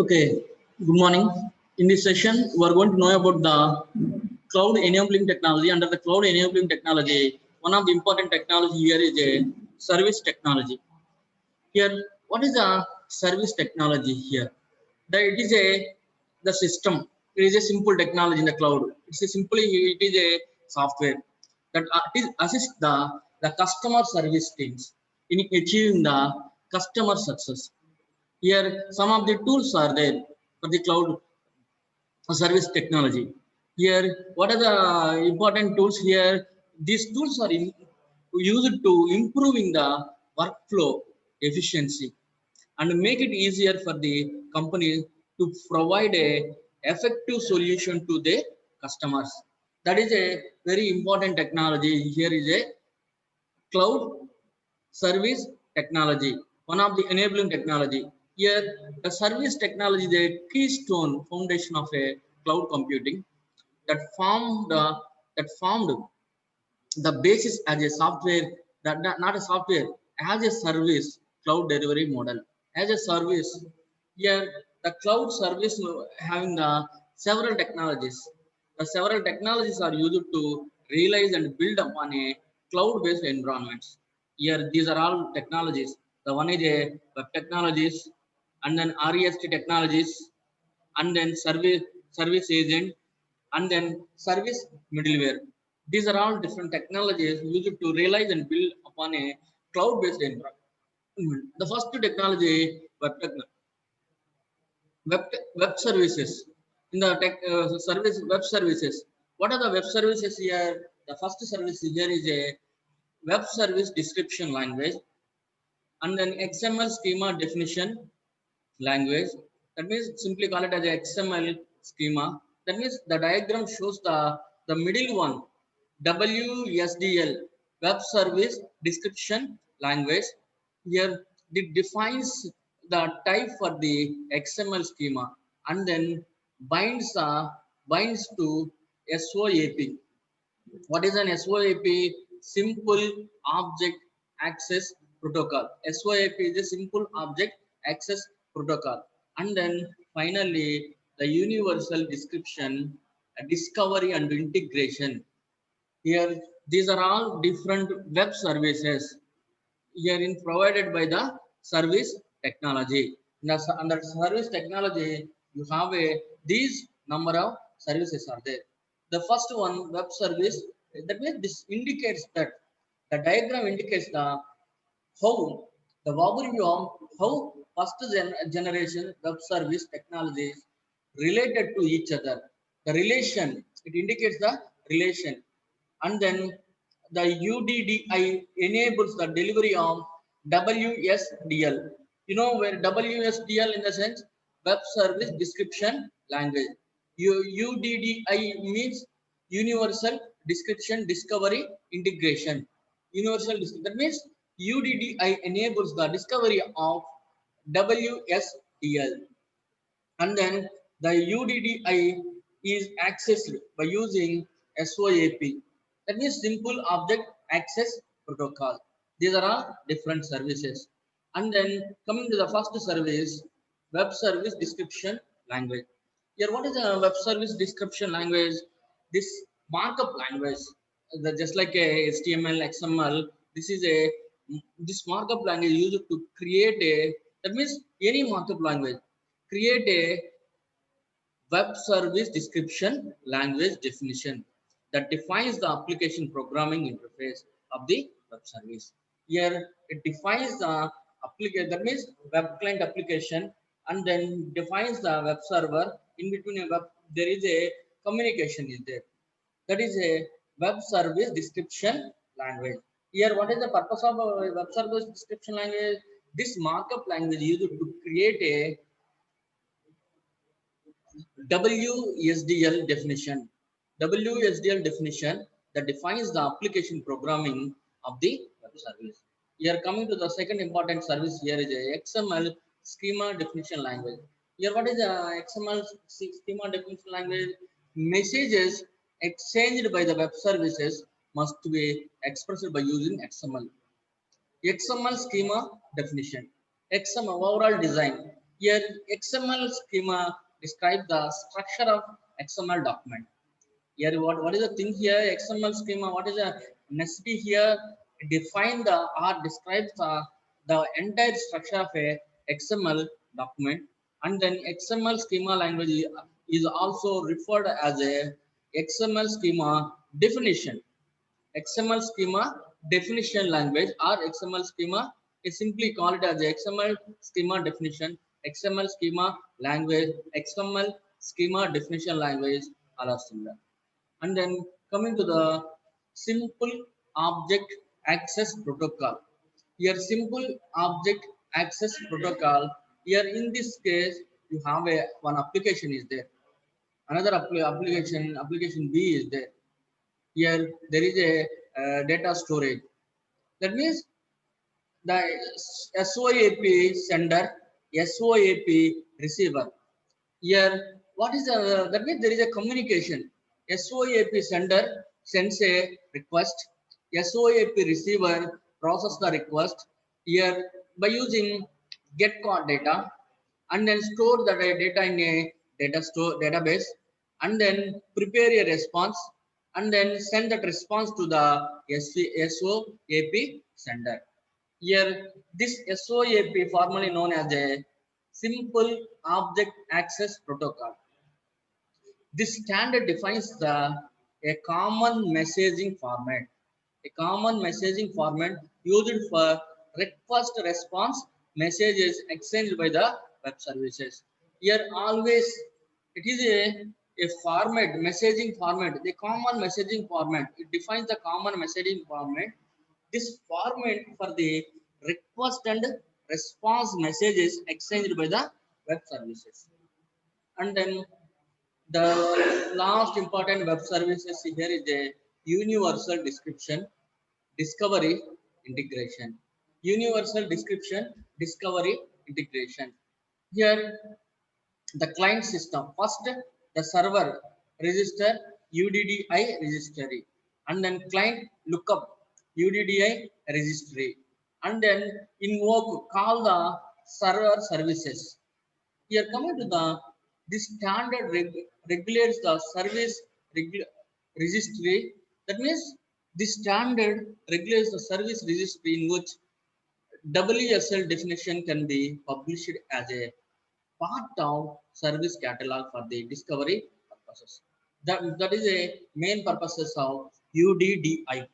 Okay, good morning. In this session, we are going to know about the cloud enabling technology. Under the cloud enabling technology, one of the important technology here is a service technology. Here, what is the service technology here? It is the system. It is a simple technology in the cloud. It is a software that it assists the customer service teams in achieving the customer success. Here, some of the tools are there for the cloud service technology. Here, what are the important tools here? These tools are used to improving the workflow efficiency and make it easier for the company to provide a effective solution to their customers. That is a very important technology. Here is a cloud service technology, one of the enabling technology. Here, the service technology is a keystone foundation of a cloud computing that formed the basis as a software, that not a software, as a service cloud delivery model. As a service, here the cloud service having several technologies. The several technologies are used to realize and build upon a cloud-based environments. Here, these are all technologies. The one is a web technologies, and then REST technologies, and then service agent, and then service middleware. These are all different technologies used to realize and build upon a cloud-based environment. The first technology, web services. In the service web services, what are the web services here? The first service here is a web service description language, and then XML schema definition language. That means simply call it as a XML schema. That means the diagram shows the middle one, WSDL, web service description language. Here it defines the type for the XML schema and then binds to SOAP. What is an SOAP? Simple Object Access Protocol. SOAP is a simple object access protocol. And then finally, the universal description, discovery and integration. Here, these are all different web services here in provided by the service technology. Under service technology, you have these number of services are there. The first one, web service, that means this indicates that the diagram indicates how the overview of how generation web service technologies related to each other. The relation, it indicates the relation. And then the UDDI enables the delivery of WSDL. You know where WSDL in the sense web service description language. UDDI means universal description discovery integration. That means UDDI enables the discovery of WSDL, and then the UDDI is accessed by using SOAP. That means simple object access protocol. These are all different services. And then coming to the first service, web service description language. Here, what is a web service description language? This markup language, just like a HTML, XML. This is a this markup language used to create a, that means any markup language create a web service description language definition that defines the application programming interface of the web service. Here it defines the application, that means web client application, and then defines the web server. In between a web, there is a communication is there. That is a web service description language. Here, what is the purpose of a web service description language? This markup language used to create a WSDL definition. WSDL definition that defines the application programming of the web service. Here coming to the second important service here is a XML schema definition language. Here what is the XML schema definition language? Messages exchanged by the web services must be expressed by using XML. XML schema definition. XML overall design. Here, XML schema describes the structure of XML document. Here, what is the thing here? XML schema. What is the necessity here? Define the or describes the entire structure of a XML document, and then XML schema language is also referred as a XML schema definition. XML schema definition language or XML schema is simply called as XML schema definition, XML schema language, XML schema definition language, all are similar. And then coming to the simple object access protocol. Here simple object access protocol. Here in this case, you have a one application is there. Another application B is there. Here there is a data storage. That means the SOAP sender, SOAP receiver. Here, what is that means there is a communication. SOAP sender sends a request. SOAP receiver process the request. Here, by using get caught data and then store the data in a database and then prepare a response and then send that response to the SOAP sender. Here, this SOAP, formerly known as a Simple Object Access Protocol. This standard defines a common messaging format. A common messaging format used for request response messages exchanged by the web services. Here always it is a format, messaging format, the common messaging format. It defines the common messaging format. This format for the request and response messages exchanged by the web services. And then the last important web services here is a universal description, discovery, integration. Universal description, discovery, integration. Here, the client system. First, the server register UDDI registry, and then client lookup UDDI registry, and then invoke call the server services. Here coming to the this standard regulates the service registry. That means this standard regulates the service registry in which WSL definition can be published as a part of service catalog for the discovery purposes. That is a main purposes of UDDI.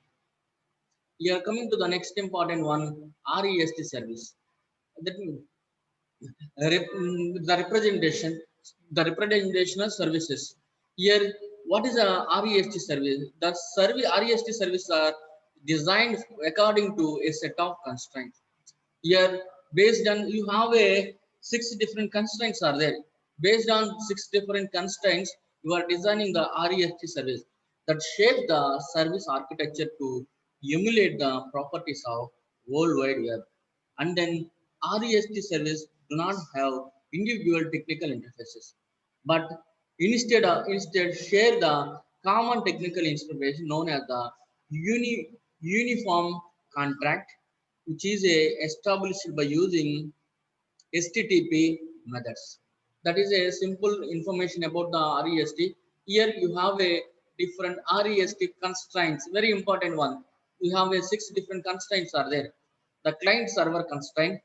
We are coming to the next important one, REST service. That means the representational services. Here, what is a REST service? The REST service are designed according to a set of constraints. Here, based on you have a 6 different constraints are there. Based on 6 different constraints, you are designing the REST service that shapes the service architecture to emulate the properties of World Wide Web. And then REST service do not have individual technical interfaces, but instead share the common technical information known as the uniform contract, which is established by using HTTP methods. That is a simple information about the REST. Here you have a different REST constraints. Very important one. You have a 6 different constraints are there. The client server constraint,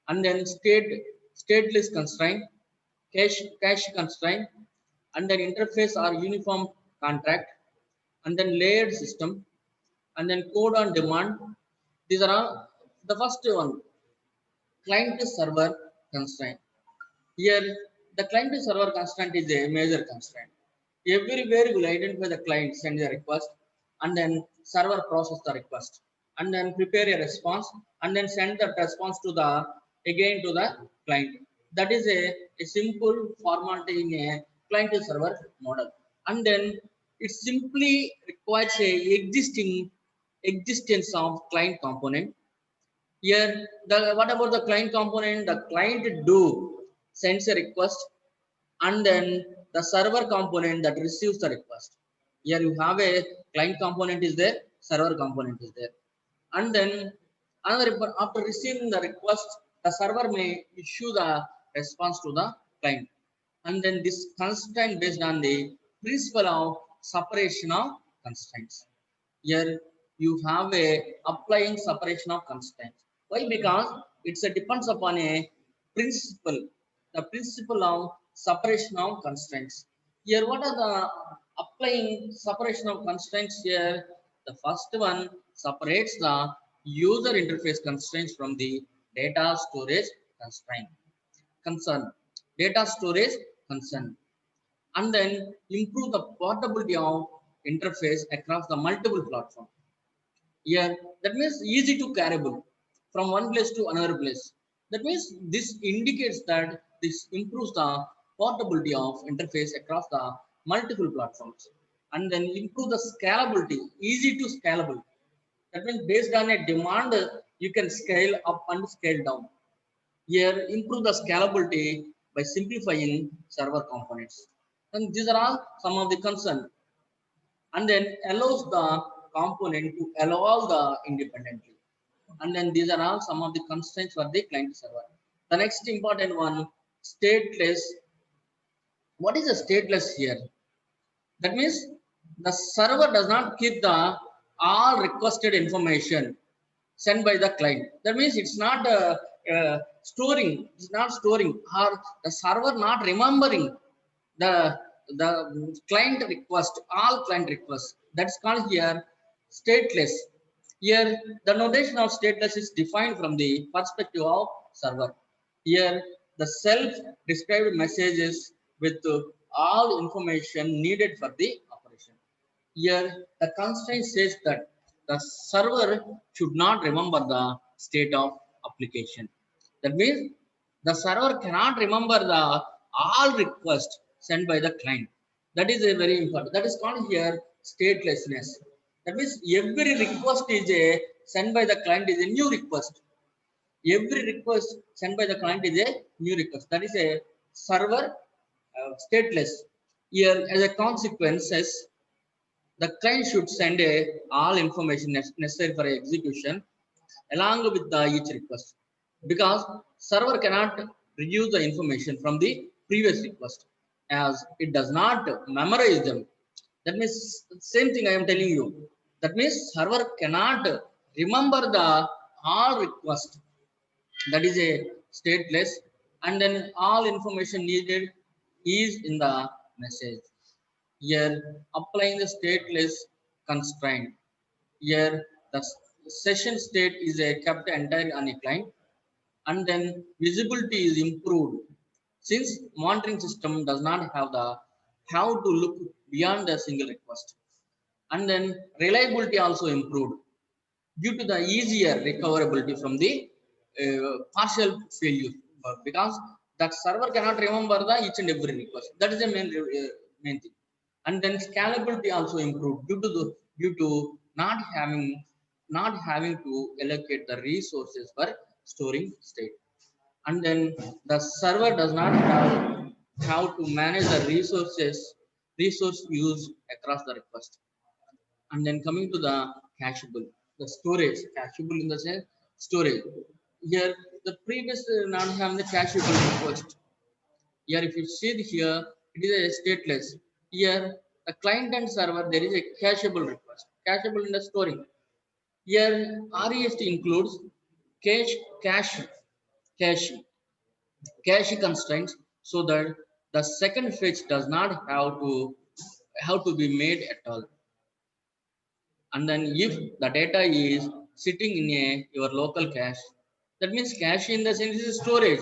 and then stateless constraint, cache constraint, and then interface or uniform contract, and then layered system, and then code on demand. These are all the first one, client to server constraint. Here, the client to server constraint is a major constraint. Everywhere you will identify the client, send the request, and then server process the request, and then prepare a response, and then send that response to the again to the client. That is a simple formatting a client to server model. And then it simply requires a existence of client component. Here, what about the client component? The client do sends a request, and then the server component that receives the request. Here you have a client component is there, server component is there, and then another after receiving the request, the server may issue the response to the client. And then this constraint based on the principle of separation of constraints. Here you have a applying separation of constraints. Why? Because it's a depends upon a principle, the principle of separation of constraints. Here, what are the applying separation of constraints here? The first one separates the user interface constraints from the data storage constraint concern, data storage concern, and then improve the portability of interface across the multiple platforms. Here, that means easy to carryable from one place to another place. That means this indicates that this improves the portability of interface across the multiple platforms, and then improve the scalability, easy to scalable. That means based on a demand, you can scale up and scale down. Here, improve the scalability by simplifying server components. And these are all some of the concern. And then allows the component to evolve the independently. And then these are all some of the constraints for the client server. The next important one, stateless. What is a stateless here? That means the server does not keep the all requested information sent by the client. That means it's not storing. It's not storing, or the server not remembering the client request, all client requests. That's called here stateless. Here, the notation of stateless is defined from the perspective of server. Here, the self-described messages with all information needed for the operation. Here, the constraint says that the server should not remember the state of application. That means the server cannot remember the all requests sent by the client. That is a very important. That is called here statelessness. That means every request is a sent by the client is a new request. Every request sent by the client is a new request. That is a server stateless. Here, as a consequences, the client should send all information necessary for execution along with the each request, because server cannot reduce the information from the previous request as it does not memorize them. That means same thing I am telling you. That means server cannot remember the all request. That is a stateless, and then all information needed is in the message. Here, applying the stateless constraint. Here, the session state is a kept entirely on a client, and then visibility is improved since monitoring system does not have the how to look beyond a single request. And then reliability also improved due to the easier recoverability from the partial failure, because that server cannot remember the each and every request. That is the main thing. And then scalability also improved due to not having to allocate the resources for storing state. And then the server does not have how to manage the resource use across the request. And then coming to the cacheable, the storage, cacheable in the sense storage. Here, the previous not having the cacheable request. Here, if you see here, it is a stateless. Here, the client and server, there is a cacheable request, cacheable in the storing. Here, REST includes cache, cache, cache, cache constraints, so that the second fetch does not have to be made at all. And then if the data is sitting in your local cache, that means cache in the sense is storage.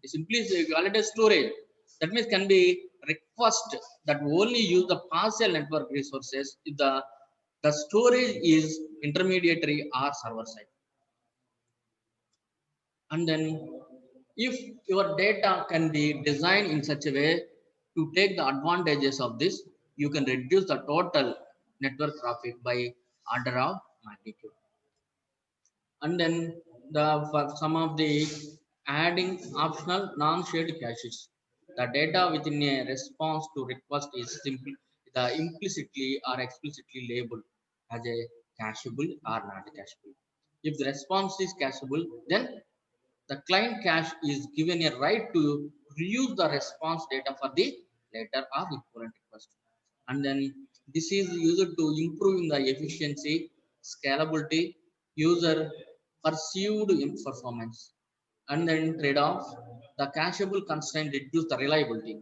You simply call it as storage. That means can be request that only use the partial network resources if the storage is intermediary or server side. And then if your data can be designed in such a way to take the advantages of this, you can reduce the total network traffic by order of magnitude. And then for some of the adding optional non-shared caches, the data within a response to request is simply the implicitly or explicitly labeled as a cacheable or not cacheable. If the response is cacheable, then The client cache is given a right to reuse the response data for the later or equivalent request. And then this is used to improving the efficiency, scalability, user perceived performance. And then trade-off, the cacheable constraint reduce the reliability.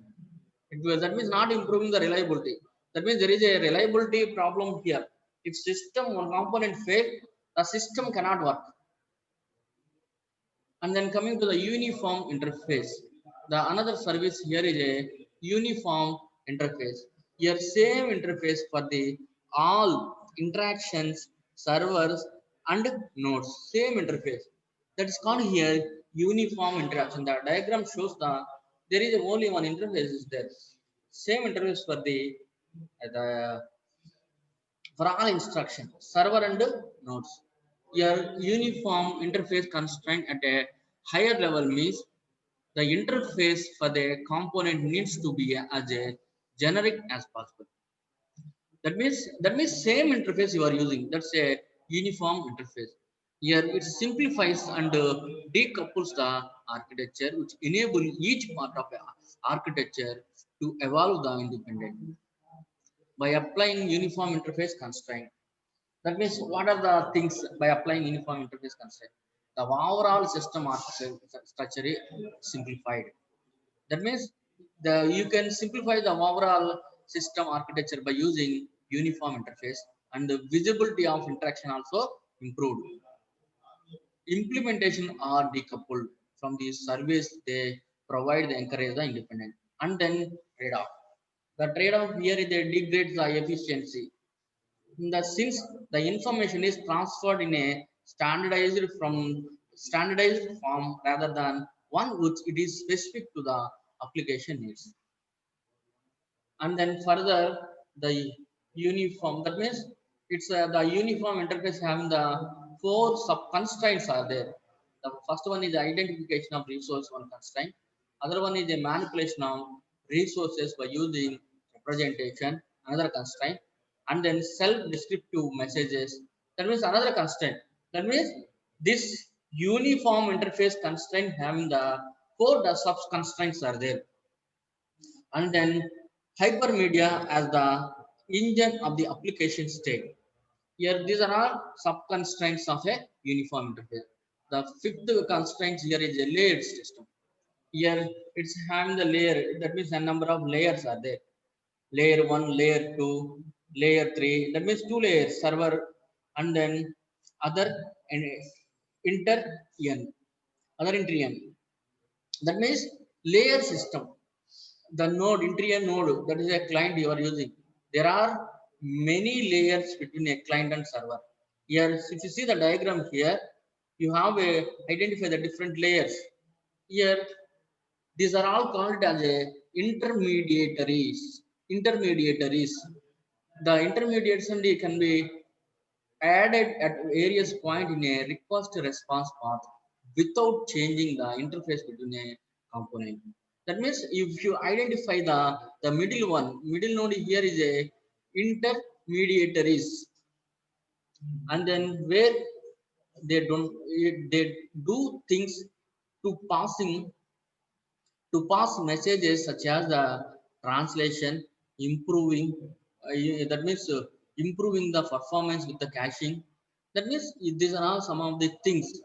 That means not improving the reliability. That means there is a reliability problem here. If system one component fail, the system cannot work. And then coming to the uniform interface, the another service here is a uniform interface. Here same interface for the all interactions, servers and nodes, same interface. That is called here uniform interaction. The diagram shows the there is only one interface is there, same interface for the for all instruction, server and nodes. Your uniform interface constraint at a higher level means the interface for the component needs to be as a generic as possible. That means same interface you are using. That's a uniform interface. Here it simplifies and decouples the architecture, which enable each part of the architecture to evolve the independent by applying uniform interface constraint. That means what are the things by applying uniform interface constraint? The overall system architecture is simplified. That means you can simplify the overall system architecture by using uniform interface, and the visibility of interaction also improved. Implementation are decoupled from the service they provide, they encourage the independent. And then trade-off. The trade-off here is they degrade the efficiency. Since the information is transferred in a standardized form rather than one which it is specific to the application needs. And then further the uniform, that means it's the uniform interface having the four sub constraints are there. The first one is the identification of resource, one constraint. Other one is the manipulation of resources by using representation, another constraint. And then self descriptive messages, that means another constraint. That means this uniform interface constraint having the four the sub constraints are there. And then hypermedia as the engine of the application state. Here these are all sub constraints of a uniform interface. The fifth constraint here is a layered system. Here it's having the layer, that means a number of layers are there. Layer 1, layer 2, layer 3, that means two layers, server and then other and inter n, other inter n. That means layer system. The node, interior node, that is a client you are using. There are many layers between a client and server. Here if you see the diagram here, you have a identify the different layers. Here these are all called as a intermediaries. The intermediates only can be added at various point in a request response path without changing the interface between a component. That means if you identify the middle one, middle node here is a intermediaries, and then where they don't they do things to passing to pass messages such as the translation, improving that means improving the performance with the caching. That means these are all some of the things.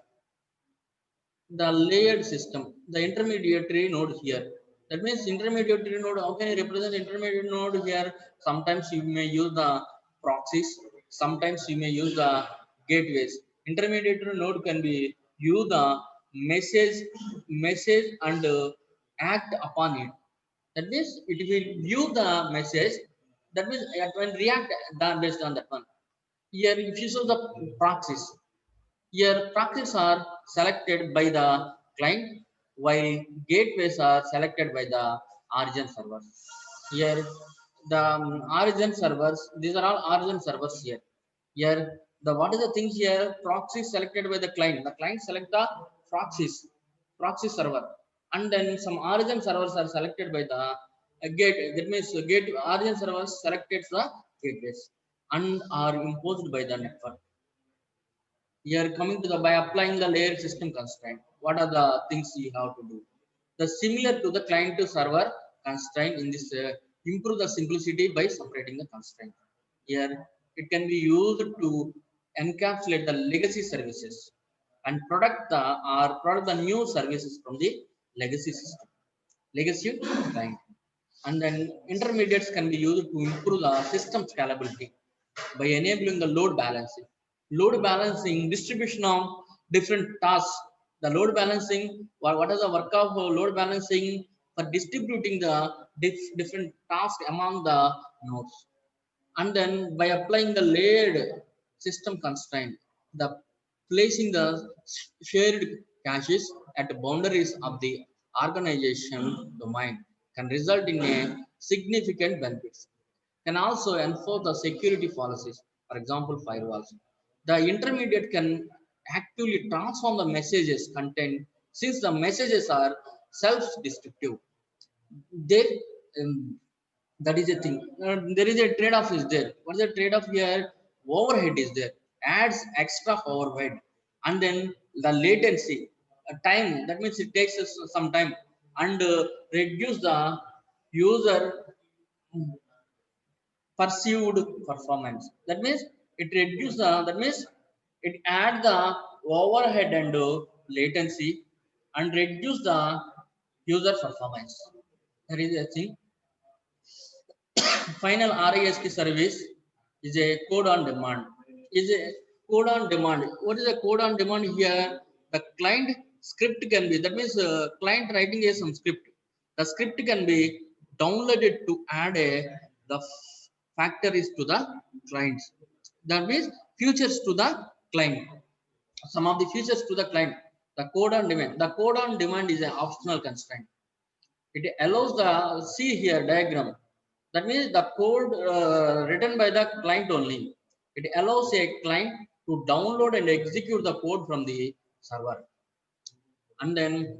The layered system, the intermediary node here, that means intermediary node, how can you represent intermediate node here? Sometimes you may use the proxies, sometimes you may use the gateways. Intermediary node can be use the message and act upon it. That means it will view the message, that means it will react based on that one. Here if you show the proxies, here, proxies are selected by the client, while gateways are selected by the origin servers. Here, the origin servers, these are all origin servers here. Here, the what is the thing here? Proxy selected by the client. The client select the proxy server, and then some origin servers are selected by the gate. That means gate origin servers selected the gateways and are imposed by the network. Here coming to the by applying the layer system constraint. What are the things you have to do? The similar to the client to server constraint in this improve the simplicity by separating the constraint. Here it can be used to encapsulate the legacy services and product the new services from the legacy system, legacy client. And then intermediates can be used to improve the system scalability by enabling the load balancing. Load balancing, distribution of different tasks. The load balancing, what is the work of load balancing for distributing the different tasks among the nodes. And then by applying the layered system constraint, the placing the shared caches at the boundaries of the organization domain can result in a significant benefits. Can also enforce the security policies, for example, firewalls. The intermediate can actively transform the messages content since the messages are self-destructive. There, um, that is a thing. There is a trade-off is there. What is the trade-off here? Overhead is there. Adds extra overhead, and then the latency, time. That means it takes us some time, and reduce the user perceived performance. That means it reduce the. That means it add the overhead and latency, and reduce the user performance. That is a thing. Final RISK service is a code on demand. Is a code on demand. What is a code on demand here? The client script can be, that means client writing a some script. The script can be downloaded to add the factories to the clients. That means features to the client. Some of the features to the client. The code on demand. The code on demand is an optional constraint. It allows the see here diagram. That means the code written by the client only. It allows a client to download and execute the code from the server. And then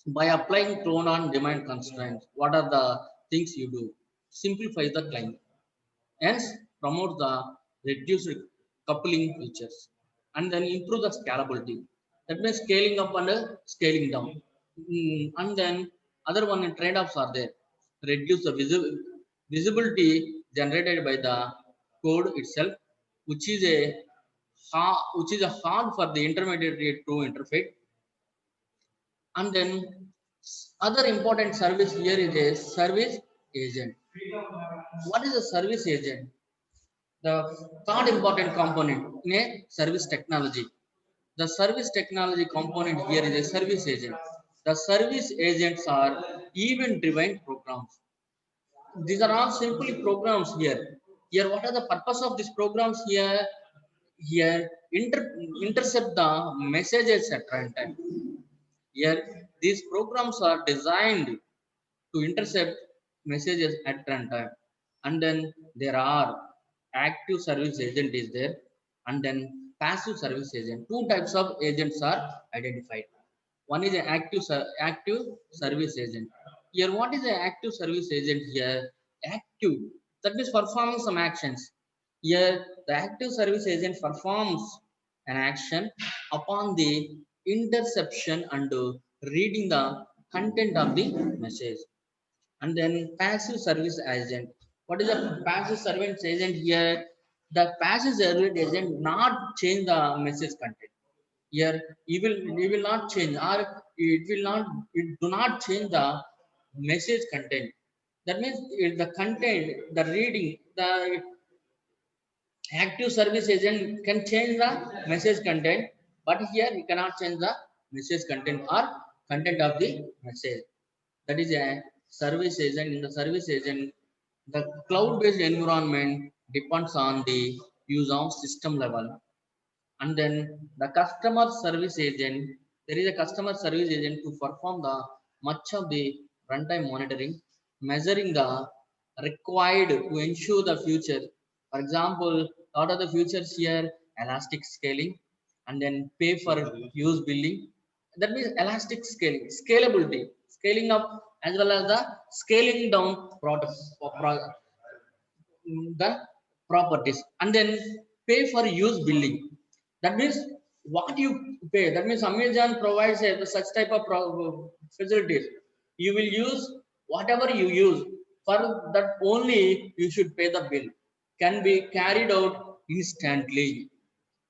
by applying clone on demand constraints, what are the things you do? Simplify the client. Hence, promote the reduced coupling features. And then improve the scalability. That means scaling up and scaling down. And then other one trade-offs are there. Reduce the visibility generated by the code itself, which is a hard for the intermediary to interpret. And then other important service here is a service agent. What is a service agent? The third important component in a service technology. The service technology component here is a service agent. The service agents are event driven programs. These are all simply programs here. Here, what are the purpose of these programs here? Here, intercept the messages at runtime. Here, these programs are designed to intercept messages at runtime. And then there are active service agent is there, and then passive service agent. Two types of agents are identified. One is an active service agent. Here, what is an active service agent here? Active, that means performing some actions. Here, the active service agent performs an action upon the interception and reading the content of the message. And then passive service agent. What is a passive service agent here? The passive service agent not change the message content. Here you will not change, or it do not change the message content. That means the content, the reading, the active service agent can change the message content, but here you cannot change the message content or content of the message. That is a service agent. In the service agent, the cloud-based environment depends on the use of system level. And then the customer service agent, there is a customer service agent to perform the much of the runtime monitoring, measuring the required to ensure the future. For example, what are the futures here? Elastic scaling, and then pay for use billing. That means elastic scaling, scalability, scaling up as well as the scaling down product, the properties, and then pay for use billing. That means what you pay. That means Amazon provides such type of facilities. You will use whatever you use. For that only you should pay the bill. Can be carried out instantly.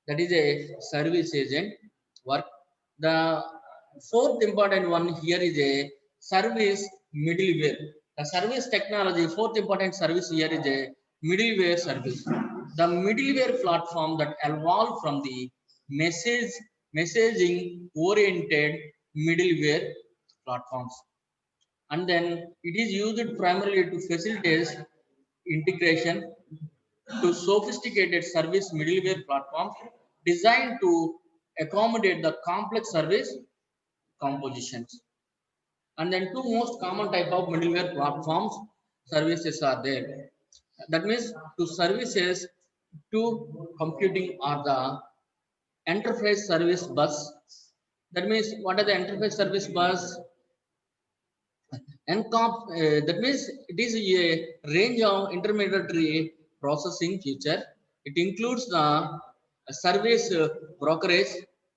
That is a service agent work. The fourth important one here is a service middleware. The service technology, fourth important service here is a middleware service. The middleware platform that evolved from the message messaging oriented middleware platforms, and then it is used primarily to facilitate integration to sophisticated service middleware platforms designed to accommodate the complex service compositions. And then two most common type of middleware platforms services are there. That means to services to computing are the enterprise service bus. That means what are the enterprise service bus? That means it is a range of intermediary processing feature. It includes the service brokerage,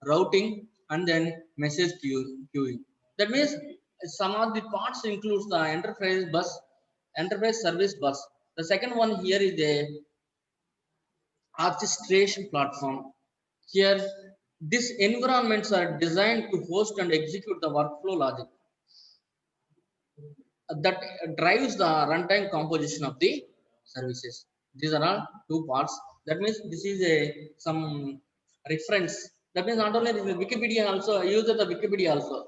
routing, and then message queuing. That means some of the parts includes the enterprise bus, enterprise service bus. The second one here is a orchestration platform. Here, these environments are designed to host and execute the workflow logic that drives the runtime composition of the services. These are all two parts. That means this is a some reference. That means not only this Wikipedia also, I use the Wikipedia also.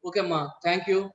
Okay, ma. Thank you.